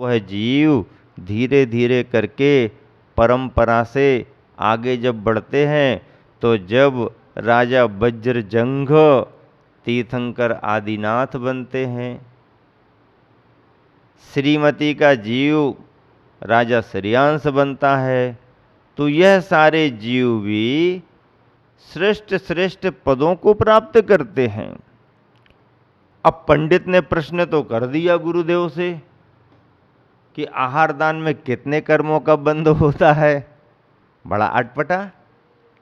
वह जीव धीरे धीरे करके परंपरा से आगे जब बढ़ते हैं, तो जब राजा वज्रजंघ तीर्थंकर आदिनाथ बनते हैं, श्रीमती का जीव राजा श्रेयांश बनता है, तो यह सारे जीव भी श्रेष्ठ श्रेष्ठ पदों को प्राप्त करते हैं। अब पंडित ने प्रश्न तो कर दिया गुरुदेव से कि आहार दान में कितने कर्मों का बंध होता है। बड़ा अटपटा,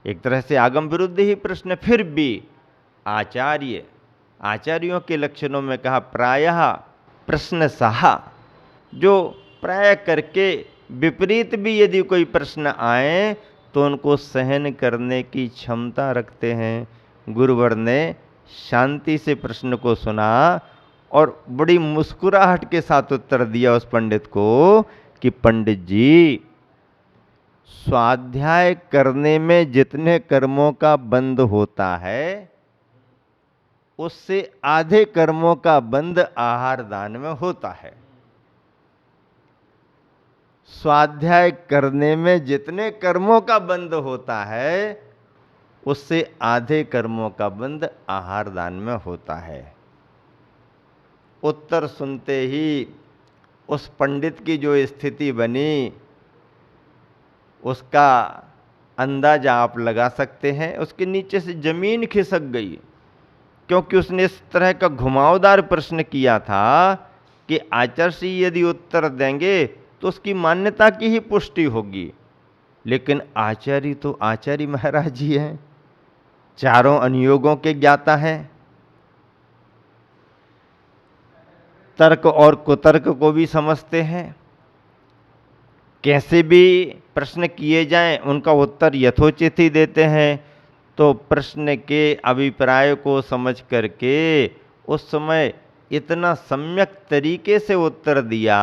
एक तरह से आगम विरुद्ध ही प्रश्न। फिर भी आचार्यों के लक्षणों में कहा प्रायः प्रश्न सहा, जो प्राय करके विपरीत भी यदि कोई प्रश्न आए तो उनको सहन करने की क्षमता रखते हैं। गुरुवर ने शांति से प्रश्न को सुना और बड़ी मुस्कुराहट के साथ उत्तर दिया उस पंडित को कि पंडित जी, स्वाध्याय करने में जितने कर्मों का बंध होता है उससे आधे कर्मों का बंध आहार दान में होता है। स्वाध्याय करने में जितने कर्मों का बंध होता है उससे आधे कर्मों का बंध आहार दान में होता है। उत्तर सुनते ही उस पंडित की जो स्थिति बनी उसका अंदाजा आप लगा सकते हैं। उसके नीचे से जमीन खिसक गई, क्योंकि उसने इस तरह का घुमावदार प्रश्न किया था कि आचार्य यदि उत्तर देंगे तो उसकी मान्यता की ही पुष्टि होगी। लेकिन आचार्य तो आचार्य महाराज जी हैं, चारों अनुयोगों के ज्ञाता हैं, तर्क और कुतर्क को भी समझते हैं। कैसे भी प्रश्न किए जाएं उनका उत्तर यथोचित ही देते हैं। तो प्रश्न के अभिप्राय को समझ करके उस समय इतना सम्यक तरीके से उत्तर दिया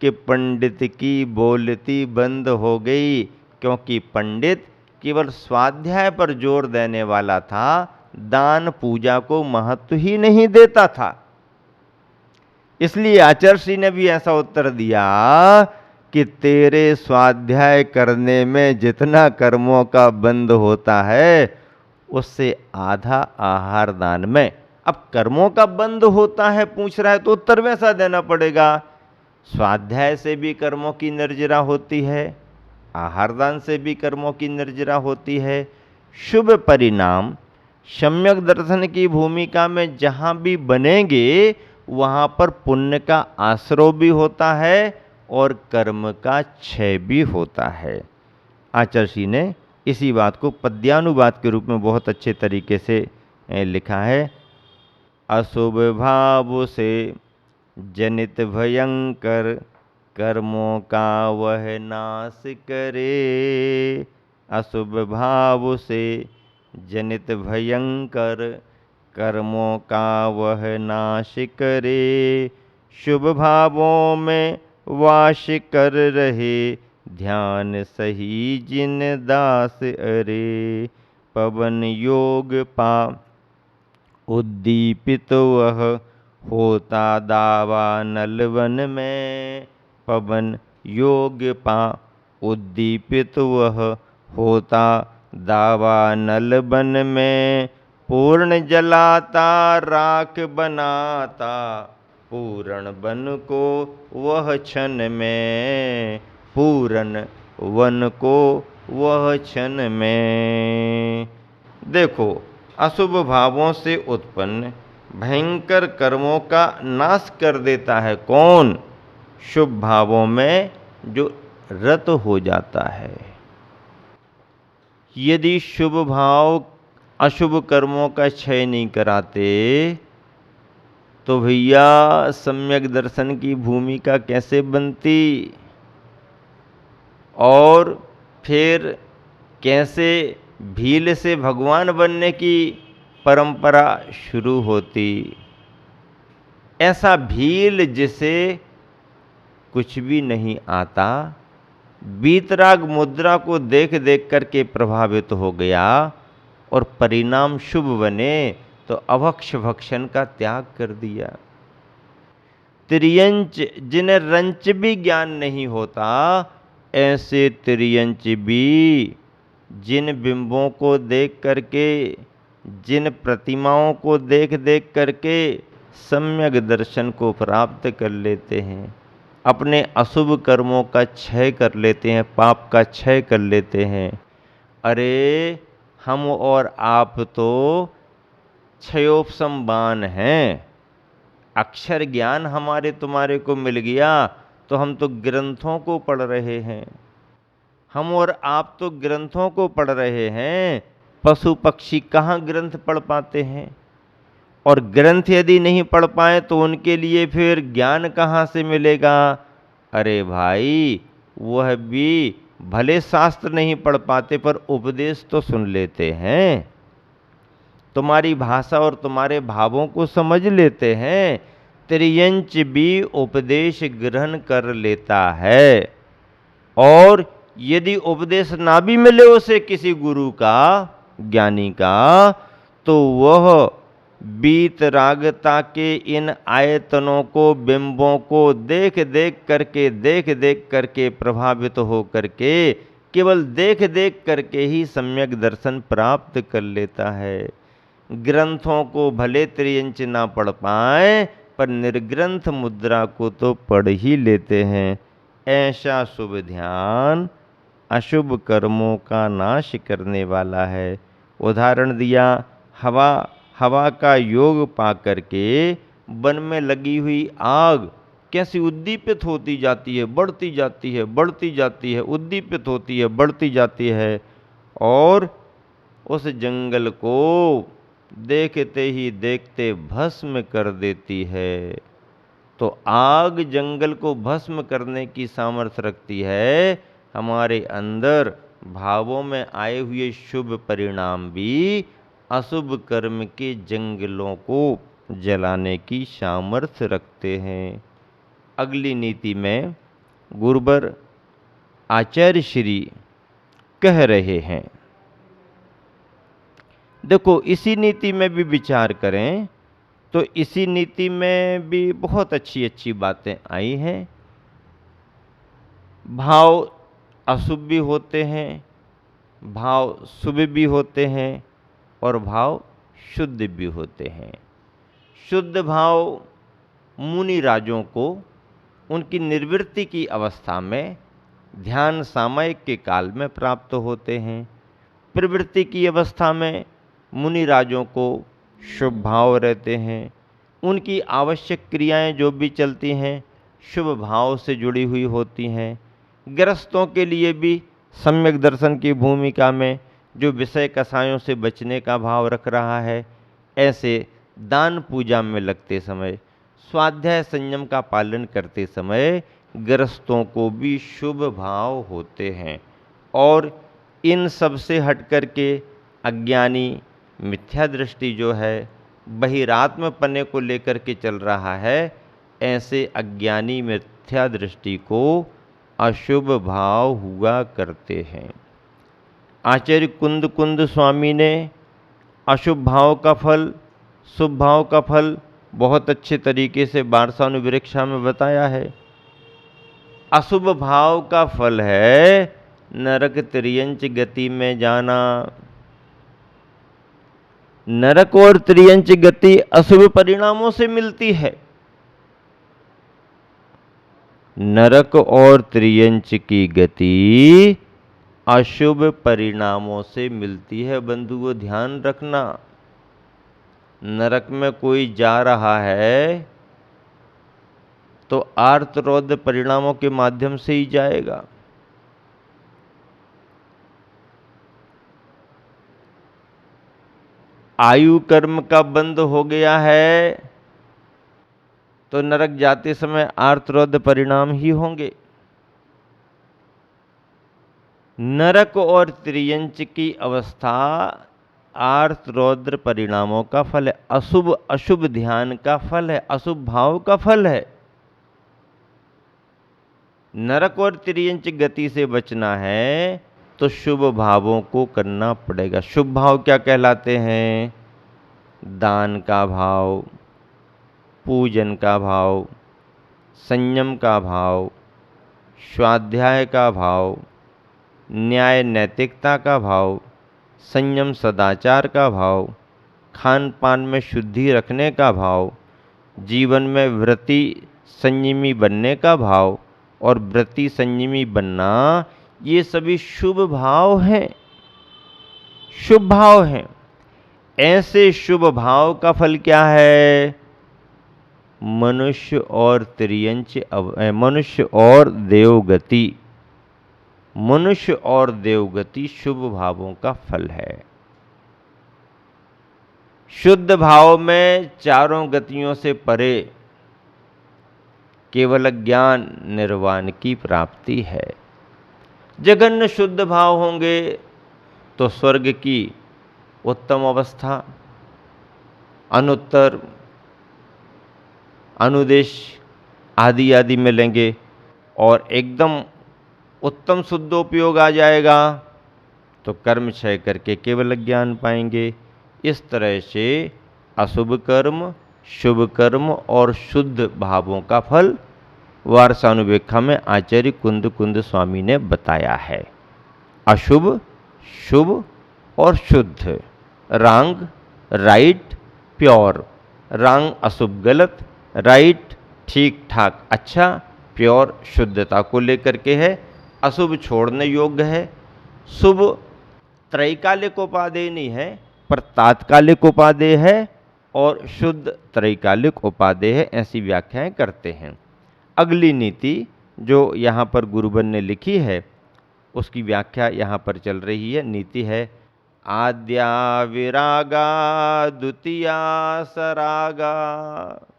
कि पंडित की बोलती बंद हो गई, क्योंकि पंडित केवल स्वाध्याय पर जोर देने वाला था, दान पूजा को महत्व ही नहीं देता था। इसलिए आचार्य ने भी ऐसा उत्तर दिया कि तेरे स्वाध्याय करने में जितना कर्मों का बंध होता है उससे आधा आहार दान में। अब कर्मों का बंध होता है पूछ रहा है तो उत्तर वैसा देना पड़ेगा। स्वाध्याय से भी कर्मों की निर्जरा होती है, आहार दान से भी कर्मों की निर्जरा होती है। शुभ परिणाम सम्यक दर्शन की भूमिका में जहाँ भी बनेंगे वहाँ पर पुण्य का आश्रय भी होता है और कर्म का क्षय भी होता है। आचार्य ने इसी बात को पद्यानुवाद के रूप में बहुत अच्छे तरीके से लिखा है। अशुभ भाव से जनित भयंकर कर्मों का वह नाश करे। अशुभ भाव से जनित भयंकर कर्मों का वह नाश करे। शुभ भावों में वास कर रहे ध्यान सही जिन दास अरे। पवन योग पा उद्दीपित वह होता दावा नलवन में। पवन योग पा उद्दीपित वह होता दावा नलवन में। पूर्ण जलाता राख बनाता पूर्ण वन को वह क्षण में। पूर्ण वन को वह क्षण में। देखो, अशुभ भावों से उत्पन्न भयंकर कर्मों का नाश कर देता है कौन? शुभ भावों में जो रत हो जाता है। यदि शुभ भाव अशुभ कर्मों का क्षय नहीं कराते तो भैया सम्यक दर्शन की भूमिका कैसे बनती और फिर कैसे भील से भगवान बनने की परंपरा शुरू होती। ऐसा भील जिसे कुछ भी नहीं आता, बीतराग मुद्रा को देख देख करके प्रभावित हो गया और परिणाम शुभ बने तो अभक्ष भक्षण का त्याग कर दिया। त्रियंच जिन्हें रंच भी ज्ञान नहीं होता, ऐसे त्रियंच भी जिन बिंबों को देख करके, जिन प्रतिमाओं को देख देख करके सम्यक दर्शन को प्राप्त कर लेते हैं, अपने अशुभ कर्मों का क्षय कर लेते हैं, पाप का क्षय कर लेते हैं। अरे हम और आप तो क्षयोपशमवान हैं। अक्षर ज्ञान हमारे तुम्हारे को मिल गया तो हम तो ग्रंथों को पढ़ रहे हैं। हम और आप तो ग्रंथों को पढ़ रहे हैं। पशु पक्षी कहाँ ग्रंथ पढ़ पाते हैं? और ग्रंथ यदि नहीं पढ़ पाए तो उनके लिए फिर ज्ञान कहाँ से मिलेगा? अरे भाई, वह भी भले शास्त्र नहीं पढ़ पाते पर उपदेश तो सुन लेते हैं, तुम्हारी भाषा और तुम्हारे भावों को समझ लेते हैं। त्रियंच भी उपदेश ग्रहण कर लेता है। और यदि उपदेश ना भी मिले उसे किसी गुरु का, ज्ञानी का, तो वह वीतरागता के इन आयतनों को, बिंबों को देख देख करके प्रभावित हो करके, केवल देख देख करके ही सम्यक दर्शन प्राप्त कर लेता है। ग्रंथों को भले त्रियंच ना पढ़ पाए पर निर्ग्रंथ मुद्रा को तो पढ़ ही लेते हैं। ऐसा शुभ ध्यान अशुभ कर्मों का नाश करने वाला है। उदाहरण दिया, हवा का योग पा करके वन में लगी हुई आग कैसी उद्दीपित होती जाती है, बढ़ती जाती है, बढ़ती जाती है, उद्दीपित होती है, बढ़ती जाती है, और उस जंगल को देखते ही देखते भस्म कर देती है। तो आग जंगल को भस्म करने की सामर्थ्य रखती है। हमारे अंदर भावों में आए हुए शुभ परिणाम भी अशुभ कर्म के जंगलों को जलाने की सामर्थ्य रखते हैं। अगली नीति में गुरुवर आचार्य श्री कह रहे हैं, देखो इसी नीति में भी विचार करें तो इसी नीति में भी बहुत अच्छी अच्छी बातें आई हैं। भाव अशुभ भी होते हैं, भाव शुभ भी होते हैं, और भाव शुद्ध भी होते हैं। शुद्ध भाव मुनि राजों को उनकी निर्वृत्ति की अवस्था में ध्यान सामयिक के काल में प्राप्त होते हैं। प्रवृत्ति की अवस्था में मुनि राजों को शुभ भाव रहते हैं। उनकी आवश्यक क्रियाएं जो भी चलती हैं शुभ भाव से जुड़ी हुई होती हैं। गृहस्थों के लिए भी सम्यक दर्शन की भूमिका में जो विषय कसायों से बचने का भाव रख रहा है, ऐसे दान पूजा में लगते समय, स्वाध्याय संयम का पालन करते समय गृहस्थों को भी शुभ भाव होते हैं। और इन सब से हट करके अज्ञानी मिथ्या दृष्टि जो है, बहिरात्म पने को लेकर के चल रहा है, ऐसे अज्ञानी मिथ्या दृष्टि को अशुभ भाव हुआ करते हैं। आचार्य कुंद कुंद स्वामी ने अशुभ भाव का फल, शुभ भाव का फल बहुत अच्छे तरीके से वार्षानुवृक्षा में बताया है। अशुभ भाव का फल है नरक त्रियंच गति में जाना। नरक और त्रियंच गति अशुभ परिणामों से मिलती है। नरक और त्रियंच की गति अशुभ परिणामों से मिलती है। बंधुओं ध्यान रखना, नरक में कोई जा रहा है तो आर्तरौद्र परिणामों के माध्यम से ही जाएगा। आयु कर्म का बंध हो गया है तो नरक जाते समय आर्तरौद्र परिणाम ही होंगे। नरक और त्रियंच की अवस्था आर्तरौद्र परिणामों का फल है, अशुभ अशुभ ध्यान का फल है, अशुभ भाव का फल है। नरक और त्रियंच गति से बचना है तो शुभ भावों को करना पड़ेगा। शुभ भाव क्या कहलाते हैं? दान का भाव, पूजन का भाव, संयम का भाव, स्वाध्याय का भाव, न्याय नैतिकता का भाव, संयम सदाचार का भाव, खान पान में शुद्धि रखने का भाव, जीवन में व्रति संयमी बनने का भाव और व्रति संयमी बनना, ये सभी शुभ भाव हैं, शुभ भाव हैं। ऐसे शुभ भाव का फल क्या है? मनुष्य और त्रियंच मनुष्य और देवगति। मनुष्य और देवगति शुभ भावों का फल है। शुद्ध भाव में चारों गतियों से परे केवल ज्ञान निर्वाण की प्राप्ति है। जघन्य शुद्ध भाव होंगे तो स्वर्ग की उत्तम अवस्था, अनुत्तर, अनुदेश आदि आदि मिलेंगे और एकदम उत्तम शुद्धोपयोग आ जाएगा तो कर्म क्षय करके केवल ज्ञान पाएंगे। इस तरह से अशुभ कर्म, शुभ कर्म और शुद्ध भावों का फल वारसानुवेक्षा में आचार्य कुंद कुंद स्वामी ने बताया है। अशुभ, शुभ और शुद्ध। Wrong, right, pure. रॉन्ग अशुभ गलत, राइट ठीक ठाक अच्छा, प्योर शुद्धता को लेकर के है। अशुभ छोड़ने योग्य है। शुभ त्रैकालिक उपादेय नहीं है पर तात्कालिक उपादेय है और शुद्ध त्रैकालिक उपादेय है, ऐसी व्याख्याएं करते हैं। अगली नीति जो यहाँ पर गुरुबन ने लिखी है उसकी व्याख्या यहाँ पर चल रही है। नीति है आद्या विरागा द्वितीया सरागा।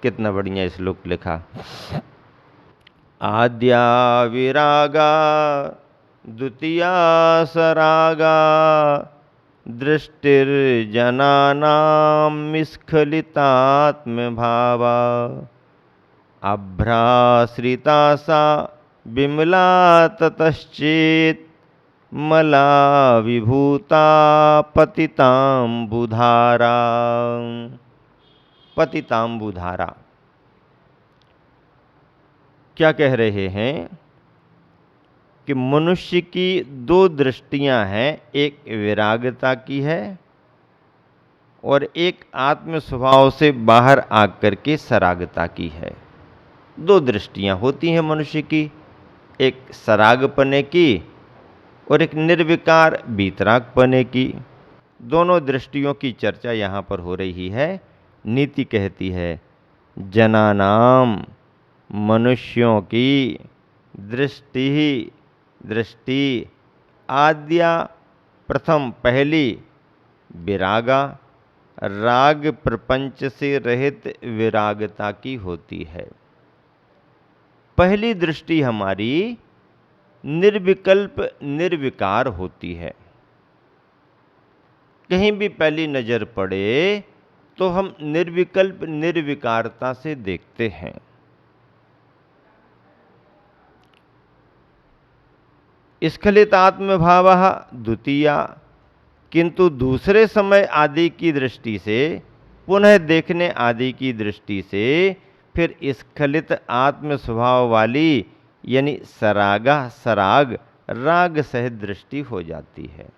कितना बढ़िया श्लोक लिखा। आद्या विरागा द्वितीया सरागा दृष्टिर्जनानां स्खलितात्म भावा अभ्राश्रिता सा विमला ततश्चेत मला विभूता पतितांबुधारा। पतितांबुधारा क्या कह रहे हैं कि मनुष्य की दो दृष्टियां हैं, एक विरागता की है और एक आत्म स्वभाव से बाहर आकर के सरागता की है। दो दृष्टियां होती हैं मनुष्य की, एक सरागपने की और एक निर्विकार बीतरागपने की। दोनों दृष्टियों की चर्चा यहाँ पर हो रही है। नीति कहती है जनानाम मनुष्यों की दृष्टि आद्या प्रथम पहली विरागा राग प्रपंच से रहित विरागता की होती है। पहली दृष्टि हमारी निर्विकल्प निर्विकार होती है। कहीं भी पहली नजर पड़े तो हम निर्विकल्प निर्विकारता से देखते हैं। स्खलित आत्मभावः द्वितीया, किंतु दूसरे समय आदि की दृष्टि से, पुनः देखने आदि की दृष्टि से फिर स्खलित आत्म स्वभाव वाली यानी सरागा सराग राग सहित दृष्टि हो जाती है।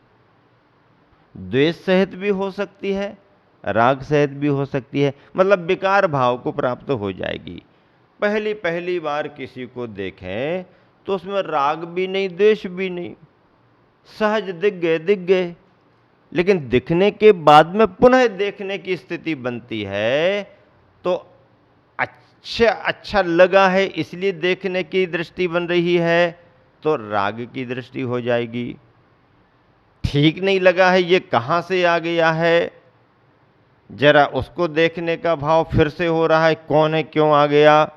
द्वेष सहित भी हो सकती है, राग सहित भी हो सकती है, मतलब विकार भाव को प्राप्त हो जाएगी। पहली बार किसी को देखें तो उसमें राग भी नहीं द्वेष भी नहीं, सहज दिख गए। लेकिन दिखने के बाद में पुनः देखने की स्थिति बनती है तो अच्छा लगा है इसलिए देखने की दृष्टि बन रही है तो राग की दृष्टि हो जाएगी। ठीक नहीं लगा है, ये कहाँ से आ गया है, जरा उसको देखने का भाव फिर से हो रहा है, कौन है क्यों आ गया,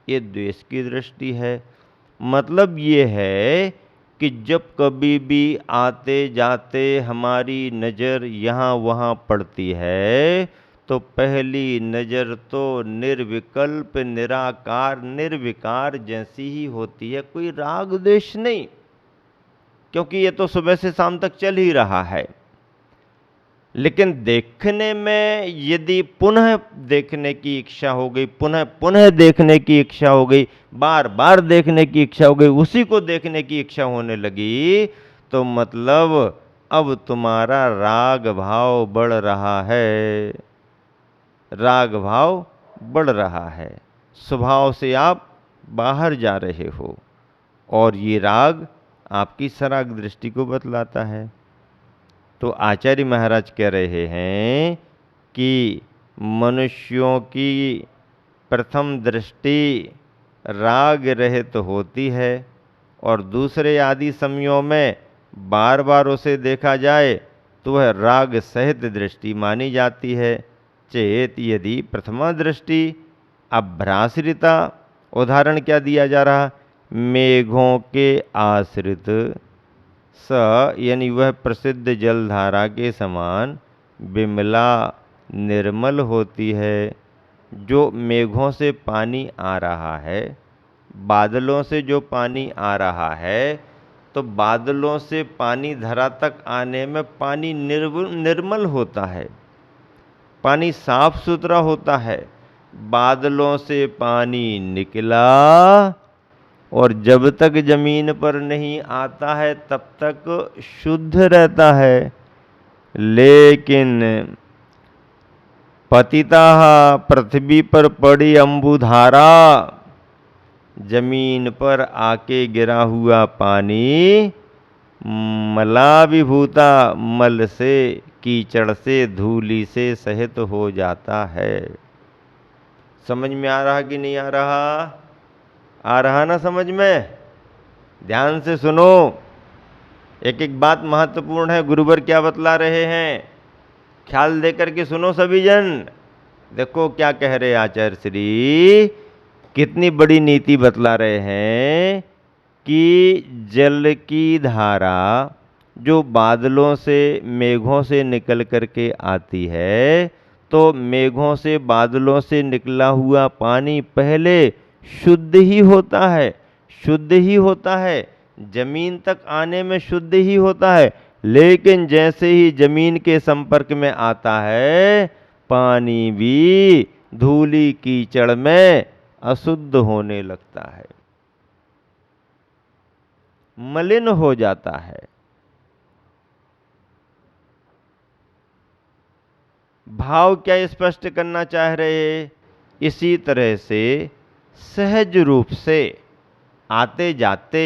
ये द्वेष की दृष्टि है। मतलब ये है कि जब कभी भी आते जाते हमारी नज़र यहाँ वहाँ पड़ती है तो पहली नज़र तो निर्विकल्प निराकार निर्विकार जैसी ही होती है, कोई राग द्वेष नहीं, क्योंकि ये तो सुबह से शाम तक चल ही रहा है। लेकिन देखने में यदि पुनः देखने की इच्छा हो गई, पुनः पुनः देखने की इच्छा हो गई, बार बार देखने की इच्छा हो गई, उसी को देखने की इच्छा होने लगी, तो मतलब अब तुम्हारा राग भाव बढ़ रहा है, राग भाव बढ़ रहा है, स्वभाव से आप बाहर जा रहे हो, और ये राग आपकी सराग दृष्टि को बतलाता है। तो आचार्य महाराज कह रहे हैं कि मनुष्यों की प्रथम दृष्टि राग रहित होती है, और दूसरे आदि समयों में बार बार उसे देखा जाए तो वह राग सहित दृष्टि मानी जाती है। चेत यदि प्रथमा दृष्टि अभ्राश्रिता, उदाहरण क्या दिया जा रहा, मेघों के आश्रित स, यानी वह प्रसिद्ध जलधारा के समान विमला निर्मल होती है। जो मेघों से पानी आ रहा है, बादलों से जो पानी आ रहा है, तो बादलों से पानी धरा तक आने में पानी निर्मल होता है, पानी साफ सुथरा होता है। बादलों से पानी निकला और जब तक जमीन पर नहीं आता है तब तक शुद्ध रहता है, लेकिन पतिता पृथ्वी पर पड़ी अंबुधारा, जमीन पर आके गिरा हुआ पानी मलाभिभूता, मल से, कीचड़ से, धूलि से सहित हो जाता है। समझ में आ रहा कि नहीं आ रहा? आ रहा ना समझ में? ध्यान से सुनो, एक एक बात महत्वपूर्ण है, गुरुवर क्या बतला रहे हैं, ख्याल देकर के सुनो सभी जन। देखो क्या कह रहे आचार्य श्री, कितनी बड़ी नीति बतला रहे हैं कि जल की धारा जो बादलों से, मेघों से निकल करके आती है, तो मेघों से, बादलों से निकला हुआ पानी पहले शुद्ध ही होता है, शुद्ध ही होता है, जमीन तक आने में शुद्ध ही होता है, लेकिन जैसे ही जमीन के संपर्क में आता है, पानी भी धूली कीचड़ में अशुद्ध होने लगता है, मलिन हो जाता है। भाव क्या स्पष्ट करना चाह रहे, इसी तरह से सहज रूप से आते जाते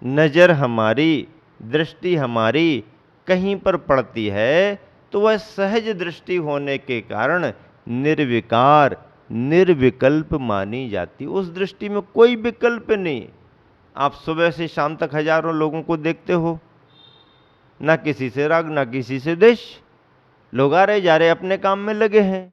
नज़र हमारी, दृष्टि हमारी कहीं पर पड़ती है, तो वह सहज दृष्टि होने के कारण निर्विकार, निर्विकल्प मानी जाती। उस दृष्टि में कोई विकल्प नहीं। आप सुबह से शाम तक हजारों लोगों को देखते हो, ना किसी से राग, ना किसी से द्वेष, लोग आ रहे जा रहे अपने काम में लगे हैं।